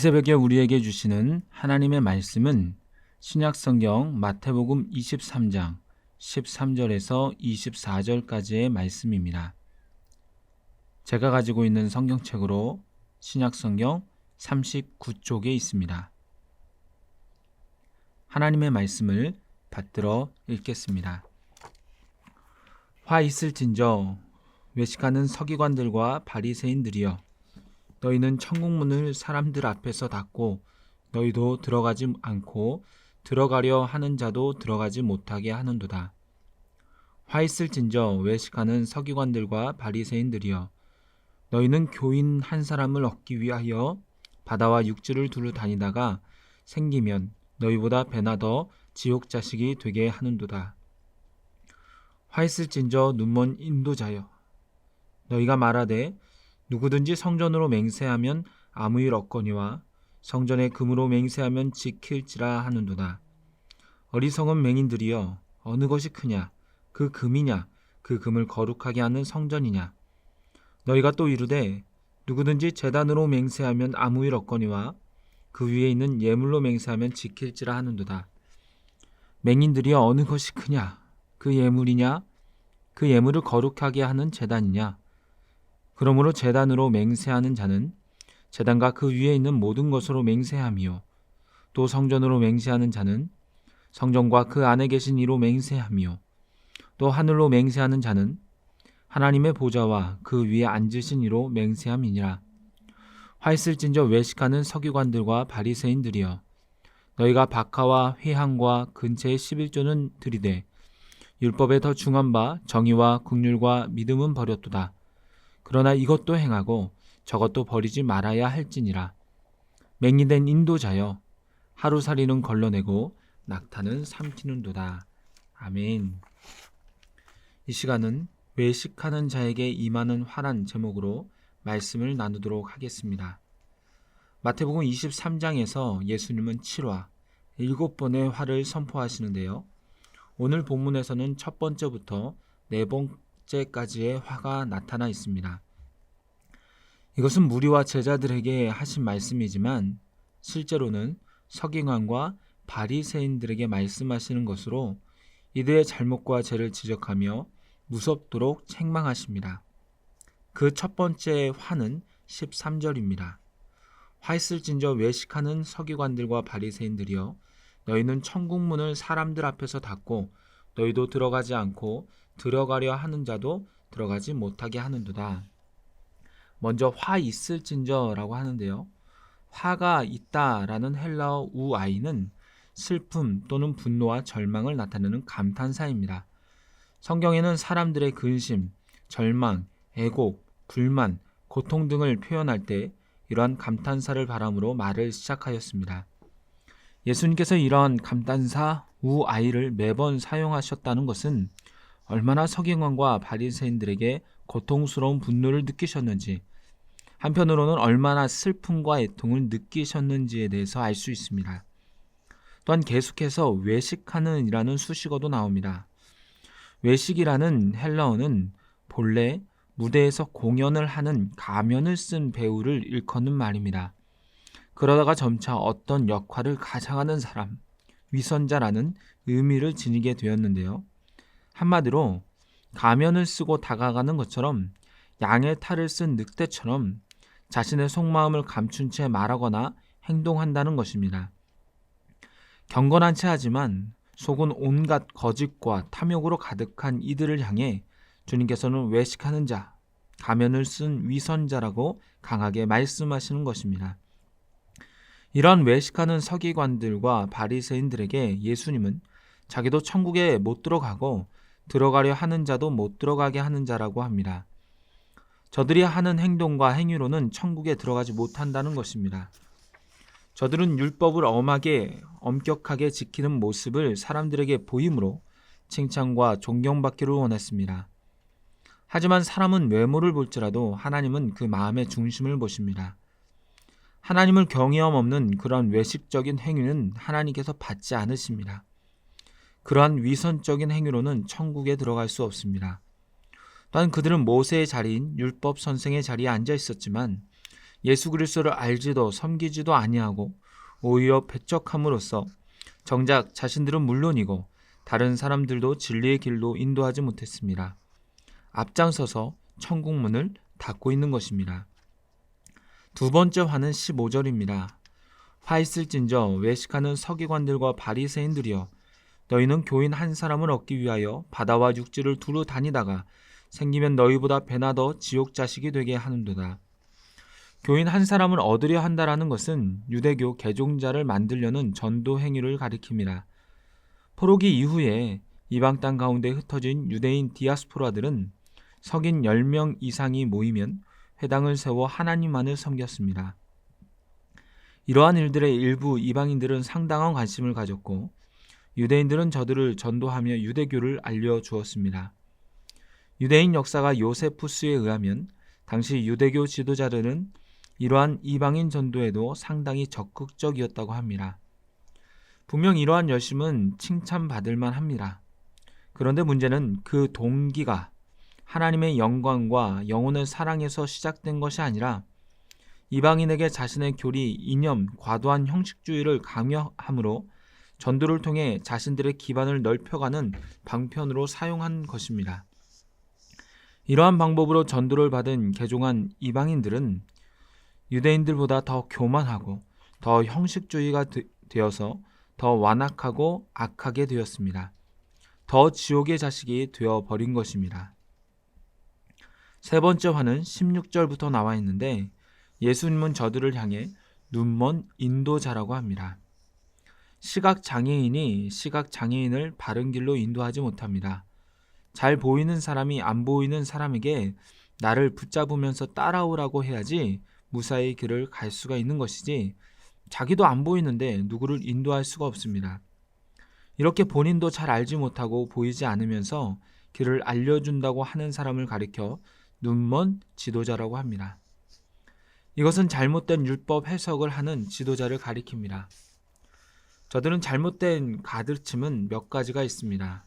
새벽에 우리에게 주시는 하나님의 말씀은 신약성경 마태복음 23장 13절에서 24절까지의 말씀입니다. 제가 가지고 있는 성경책으로 신약성경 39쪽에 있습니다. 하나님의 말씀을 받들어 읽겠습니다. 화 있을진저 외식하는 서기관들과 바리새인들이여, 너희는 천국문을 사람들 앞에서 닫고 너희도 들어가지 않고 들어가려 하는 자도 들어가지 못하게 하는도다. 화 있을진저 외식하는 서기관들과 바리새인들이여, 너희는 교인 한 사람을 얻기 위하여 바다와 육지를 두루 다니다가 생기면 너희보다 배나 더 지옥 자식이 되게 하는도다. 화 있을진저 눈먼 인도자여, 너희가 말하되 누구든지 성전으로 맹세하면 아무 일 없거니와 성전에 금으로 맹세하면 지킬지라 하는도다. 어리석은 맹인들이여, 어느 것이 크냐, 그 금이냐, 그 금을 거룩하게 하는 성전이냐. 너희가 또 이르되 누구든지 제단으로 맹세하면 아무 일 없거니와 그 위에 있는 예물로 맹세하면 지킬지라 하는도다. 맹인들이여, 어느 것이 크냐, 그 예물이냐, 그 예물을 거룩하게 하는 제단이냐. 그러므로 제단으로 맹세하는 자는 제단과 그 위에 있는 모든 것으로 맹세하며, 또 성전으로 맹세하는 자는 성전과 그 안에 계신 이로 맹세하며, 또 하늘로 맹세하는 자는 하나님의 보좌와 그 위에 앉으신 이로 맹세함이니라. 화 있을진저 외식하는 서기관들과 바리새인들이여, 너희가 박하와 회향과 근처의 11조는 들이되 율법에 더 중한 바 정의와 긍휼과 믿음은 버렸도다. 그러나 이것도 행하고 저것도 버리지 말아야 할지니라. 맹인된 인도자여, 하루살이는 걸러내고 낙타는 삼키는도다. 아멘. 이 시간은 외식하는 자에게 임하는 화란 제목으로 말씀을 나누도록 하겠습니다. 마태복음 23장에서 예수님은 7화, 7번의 화를 선포하시는데요. 오늘 본문에서는 첫 번째부터 네 번째까지의 화가 나타나 있습니다. 이것은 무리와 제자들에게 하신 말씀이지만 실제로는 서기관과 바리새인들에게 말씀하시는 것으로 이들의 잘못과 죄를 지적하며 무섭도록 책망하십니다. 그 첫 번째 화는 13절입니다. 화 있을진저 외식하는 서기관들과 바리새인들이여, 너희는 천국문을 사람들 앞에서 닫고 너희도 들어가지 않고 들어가려 하는 자도 들어가지 못하게 하는도다. 먼저 화 있을진저라고 하는데요. 화가 있다라는 헬라어 우아이는 슬픔 또는 분노와 절망을 나타내는 감탄사입니다. 성경에는 사람들의 근심, 절망, 애곡, 불만, 고통 등을 표현할 때 이러한 감탄사를 바람으로 말을 시작하였습니다. 예수님께서 이러한 감탄사 우아이를 매번 사용하셨다는 것은 얼마나 서기관과 바리새인들에게 고통스러운 분노를 느끼셨는지, 한편으로는 얼마나 슬픔과 애통을 느끼셨는지에 대해서 알 수 있습니다. 또한 계속해서 외식하는 이라는 수식어도 나옵니다. 외식이라는 헬라어는 본래 무대에서 공연을 하는 가면을 쓴 배우를 일컫는 말입니다. 그러다가 점차 어떤 역할을 가장하는 사람, 위선자라는 의미를 지니게 되었는데요. 한마디로 가면을 쓰고 다가가는 것처럼 양의 탈을 쓴 늑대처럼 자신의 속마음을 감춘 채 말하거나 행동한다는 것입니다. 경건한 채 하지만 속은 온갖 거짓과 탐욕으로 가득한 이들을 향해 주님께서는 외식하는 자, 가면을 쓴 위선자라고 강하게 말씀하시는 것입니다. 이런 외식하는 서기관들과 바리새인들에게 예수님은 자기도 천국에 못 들어가고 들어가려 하는 자도 못 들어가게 하는 자라고 합니다. 저들이 하는 행동과 행위로는 천국에 들어가지 못한다는 것입니다. 저들은 율법을 엄격하게 지키는 모습을 사람들에게 보임으로 칭찬과 존경받기를 원했습니다. 하지만 사람은 외모를 볼지라도 하나님은 그 마음의 중심을 보십니다. 하나님을 경외함 없는 그런 외식적인 행위는 하나님께서 받지 않으십니다. 그러한 위선적인 행위로는 천국에 들어갈 수 없습니다. 또한 그들은 모세의 자리인 율법 선생의 자리에 앉아 있었지만 예수 그리스도를 알지도 섬기지도 아니하고 오히려 배척함으로써 정작 자신들은 물론이고 다른 사람들도 진리의 길로 인도하지 못했습니다. 앞장서서 천국 문을 닫고 있는 것입니다. 두 번째 화는 15절입니다. 화 있을진저 외식하는 서기관들과 바리새인들이여 너희는 교인 한 사람을 얻기 위하여 바다와 육지를 두루 다니다가 생기면 너희보다 배나 더 지옥 자식이 되게 하는도다. 교인 한 사람을 얻으려 한다라는 것은 유대교 개종자를 만들려는 전도 행위를 가리킵니다. 포로기 이후에 이방 땅 가운데 흩어진 유대인 디아스포라들은 석인 10명 이상이 모이면 회당을 세워 하나님만을 섬겼습니다. 이러한 일들에 일부 이방인들은 상당한 관심을 가졌고 유대인들은 저들을 전도하며 유대교를 알려주었습니다. 유대인 역사가 요세푸스에 의하면 당시 유대교 지도자들은 이러한 이방인 전도에도 상당히 적극적이었다고 합니다. 분명 이러한 열심은 칭찬받을 만합니다. 그런데 문제는 그 동기가 하나님의 영광과 영혼의 사랑에서 시작된 것이 아니라 이방인에게 자신의 교리, 이념, 과도한 형식주의를 강요함으로 전도를 통해 자신들의 기반을 넓혀가는 방편으로 사용한 것입니다. 이러한 방법으로 전도를 받은 개종한 이방인들은 유대인들보다 더 교만하고 더 형식주의가 되어서 더 완악하고 악하게 되었습니다. 더 지옥의 자식이 되어버린 것입니다. 세 번째 화는 16절부터 나와 있는데 예수님은 저들을 향해 눈먼 인도자라고 합니다. 시각장애인이 시각장애인을 바른 길로 인도하지 못합니다. 잘 보이는 사람이 안 보이는 사람에게 나를 붙잡으면서 따라오라고 해야지 무사히 길을 갈 수가 있는 것이지 자기도 안 보이는데 누구를 인도할 수가 없습니다. 이렇게 본인도 잘 알지 못하고 보이지 않으면서 길을 알려준다고 하는 사람을 가리켜 눈먼 지도자라고 합니다. 이것은 잘못된 율법 해석을 하는 지도자를 가리킵니다. 저들은 잘못된 가르침은 몇 가지가 있습니다.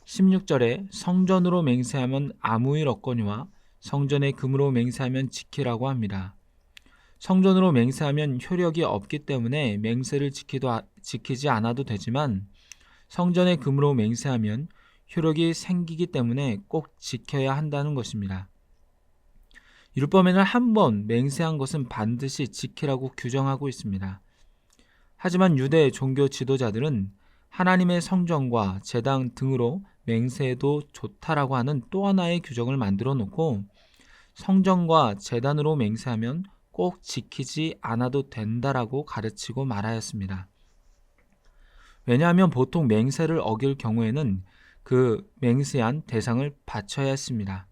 16절에 성전으로 맹세하면 아무 일 없거니와 성전의 금으로 맹세하면 지키라고 합니다. 성전으로 맹세하면 효력이 없기 때문에 맹세를 지키지 않아도 되지만 성전의 금으로 맹세하면 효력이 생기기 때문에 꼭 지켜야 한다는 것입니다. 율법에는 한 번 맹세한 것은 반드시 지키라고 규정하고 있습니다. 하지만 유대 종교 지도자들은 하나님의 성전과 제당 등으로 맹세해도 좋다라고 하는 또 하나의 규정을 만들어 놓고 성전과 제단으로 맹세하면 꼭 지키지 않아도 된다라고 가르치고 말하였습니다. 왜냐하면 보통 맹세를 어길 경우에는 그 맹세한 대상을 바쳐야 했습니다.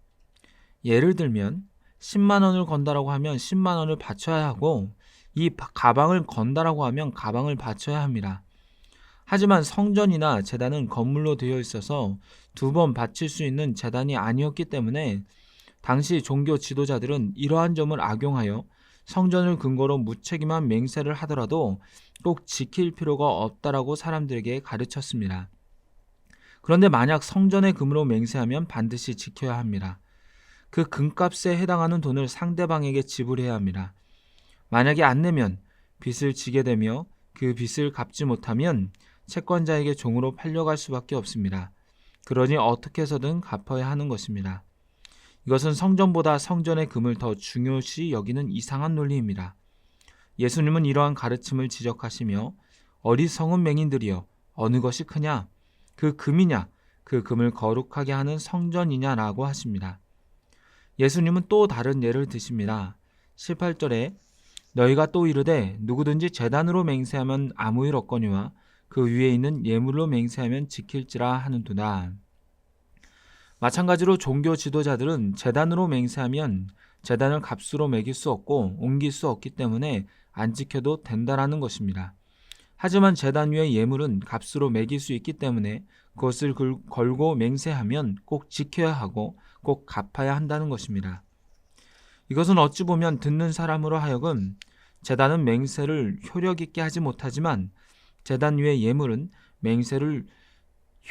예를 들면 10만 원을 건다라고 하면 10만 원을 바쳐야 하고 이 가방을 건다라고 하면 가방을 바쳐야 합니다. 하지만 성전이나 제단은 건물로 되어 있어서 두 번 바칠 수 있는 제단이 아니었기 때문에 당시 종교 지도자들은 이러한 점을 악용하여 성전을 근거로 무책임한 맹세를 하더라도 꼭 지킬 필요가 없다라고 사람들에게 가르쳤습니다. 그런데 만약 성전의 금으로 맹세하면 반드시 지켜야 합니다. 그 금값에 해당하는 돈을 상대방에게 지불해야 합니다. 만약에 안 내면 빚을 지게 되며 그 빚을 갚지 못하면 채권자에게 종으로 팔려갈 수밖에 없습니다. 그러니 어떻게 해서든 갚아야 하는 것입니다. 이것은 성전보다 성전의 금을 더 중요시 여기는 이상한 논리입니다. 예수님은 이러한 가르침을 지적하시며 어리석은 맹인들이여 어느 것이 크냐? 그 금이냐? 그 금을 거룩하게 하는 성전이냐라고 하십니다. 예수님은 또 다른 예를 드십니다. 18절에 너희가 또 이르되 누구든지 제단으로 맹세하면 아무 일 없거니와 그 위에 있는 예물로 맹세하면 지킬지라 하는도다. 마찬가지로 종교 지도자들은 제단으로 맹세하면 제단을 값으로 매길 수 없고 옮길 수 없기 때문에 안 지켜도 된다라는 것입니다. 하지만 제단 위의 예물은 값으로 매길 수 있기 때문에 그것을 걸고 맹세하면 꼭 지켜야 하고 꼭 갚아야 한다는 것입니다. 이것은 어찌 보면 듣는 사람으로 하여금 제단은 맹세를 효력 있게 하지 못하지만 제단 위의 예물은 맹세를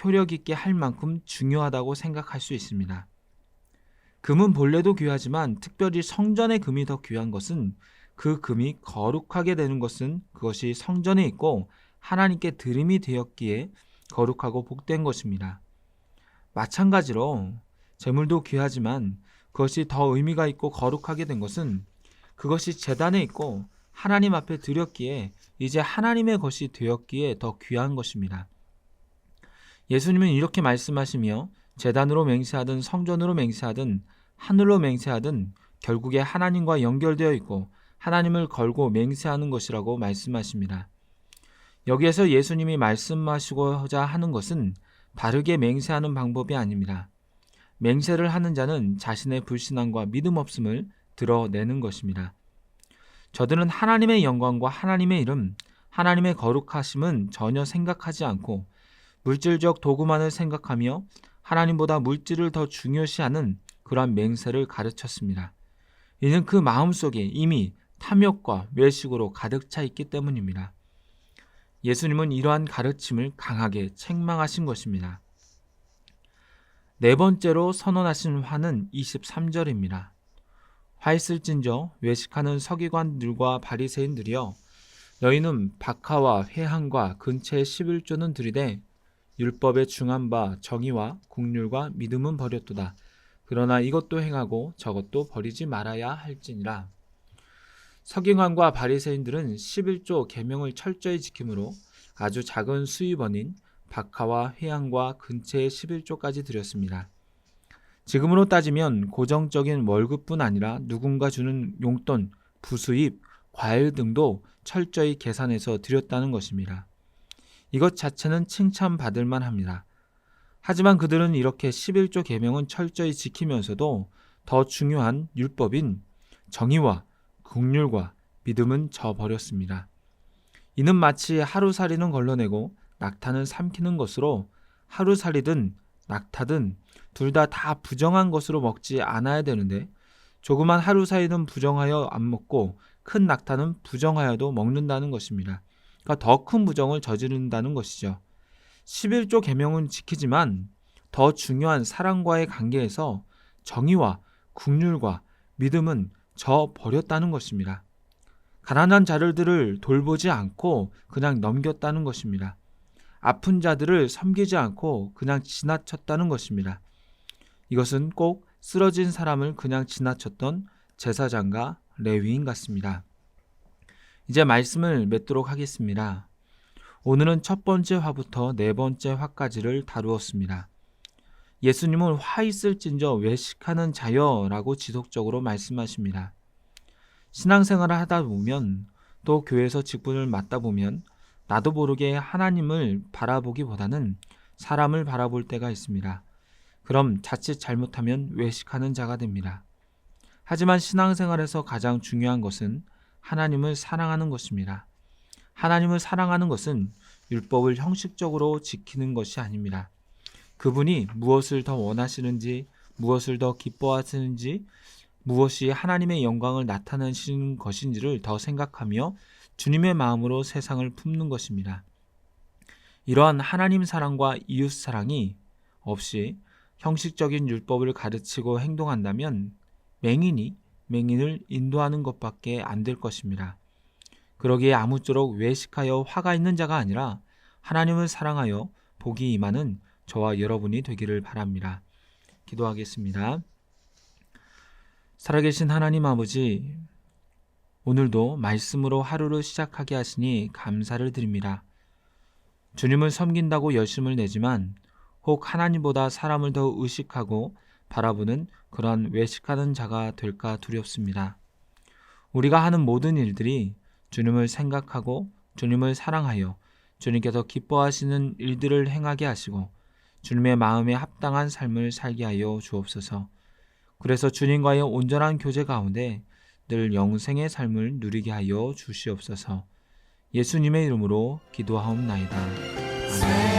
효력 있게 할 만큼 중요하다고 생각할 수 있습니다. 금은 본래도 귀하지만 특별히 성전의 금이 더 귀한 것은 그 금이 거룩하게 되는 것은 그것이 성전에 있고 하나님께 드림이 되었기에 거룩하고 복된 것입니다. 마찬가지로 재물도 귀하지만 그것이 더 의미가 있고 거룩하게 된 것은 그것이 제단에 있고 하나님 앞에 드렸기에 이제 하나님의 것이 되었기에 더 귀한 것입니다. 예수님은 이렇게 말씀하시며 제단으로 맹세하든 성전으로 맹세하든 하늘로 맹세하든 결국에 하나님과 연결되어 있고 하나님을 걸고 맹세하는 것이라고 말씀하십니다. 여기에서 예수님이 말씀하시고자 하는 것은 바르게 맹세하는 방법이 아닙니다. 맹세를 하는 자는 자신의 불신앙과 믿음 없음을 드러내는 것입니다. 저들은 하나님의 영광과 하나님의 이름, 하나님의 거룩하심은 전혀 생각하지 않고 물질적 도구만을 생각하며 하나님보다 물질을 더 중요시하는 그러한 맹세를 가르쳤습니다. 이는 그 마음속에 이미 탐욕과 외식으로 가득 차 있기 때문입니다. 예수님은 이러한 가르침을 강하게 책망하신 것입니다. 네 번째로 선언하신 화는 23절입니다. 화 있을진저 외식하는 서기관들과 바리새인들이여 너희는 박하와 회항과 근처의 11조는 들이되 율법에 중한 바 정의와 국률과 믿음은 버렸도다. 그러나 이것도 행하고 저것도 버리지 말아야 할지니라. 서기관과 바리새인들은 11조 계명을 철저히 지킴으로 아주 작은 수입원인 박하와 회항과 근처의 11조까지 드렸습니다. 지금으로 따지면 고정적인 월급뿐 아니라 누군가 주는 용돈, 부수입, 과일 등도 철저히 계산해서 드렸다는 것입니다. 이것 자체는 칭찬받을 만합니다. 하지만 그들은 이렇게 11조 계명은 철저히 지키면서도 더 중요한 율법인 정의와 국률과 믿음은 저버렸습니다. 이는 마치 하루살이는 걸러내고 낙타는 삼키는 것으로 하루살이든 낙타든 둘 다 부정한 것으로 먹지 않아야 되는데 조그만 하루살이는 부정하여 안 먹고 큰 낙타는 부정하여도 먹는다는 것입니다. 그러니까 더 큰 부정을 저지른다는 것이죠. 11조 계명은 지키지만 더 중요한 사랑과의 관계에서 정의와 국률과 믿음은 저버렸다는 것입니다. 가난한 자들을 돌보지 않고 그냥 넘겼다는 것입니다. 아픈 자들을 섬기지 않고 그냥 지나쳤다는 것입니다. 이것은 꼭 쓰러진 사람을 그냥 지나쳤던 제사장과 레위인 같습니다. 이제 말씀을 맺도록 하겠습니다. 오늘은 첫 번째 화부터 네 번째 화까지를 다루었습니다. 예수님은 화 있을진저 외식하는 자여라고 지속적으로 말씀하십니다. 신앙생활을 하다 보면 또 교회에서 직분을 맡다 보면 나도 모르게 하나님을 바라보기보다는 사람을 바라볼 때가 있습니다. 그럼 자칫 잘못하면 외식하는 자가 됩니다. 하지만 신앙생활에서 가장 중요한 것은 하나님을 사랑하는 것입니다. 하나님을 사랑하는 것은 율법을 형식적으로 지키는 것이 아닙니다. 그분이 무엇을 더 원하시는지, 무엇을 더 기뻐하시는지, 무엇이 하나님의 영광을 나타내시는 것인지를 더 생각하며 주님의 마음으로 세상을 품는 것입니다. 이러한 하나님 사랑과 이웃 사랑이 없이 형식적인 율법을 가르치고 행동한다면 맹인이 맹인을 인도하는 것밖에 안 될 것입니다. 그러기에 아무쪼록 외식하여 화가 있는 자가 아니라 하나님을 사랑하여 복이 임하는 저와 여러분이 되기를 바랍니다. 기도하겠습니다. 살아계신 하나님 아버지, 오늘도 말씀으로 하루를 시작하게 하시니 감사를 드립니다. 주님을 섬긴다고 열심을 내지만 혹 하나님보다 사람을 더 의식하고 바라보는 그러한 외식하는 자가 될까 두렵습니다. 우리가 하는 모든 일들이 주님을 생각하고 주님을 사랑하여 주님께서 기뻐하시는 일들을 행하게 하시고 주님의 마음에 합당한 삶을 살게 하여 주옵소서. 그래서 주님과의 온전한 교제 가운데 늘 영생의 삶을 누리게 하여 주시옵소서. 예수님의 이름으로 기도하옵나이다. 아멘.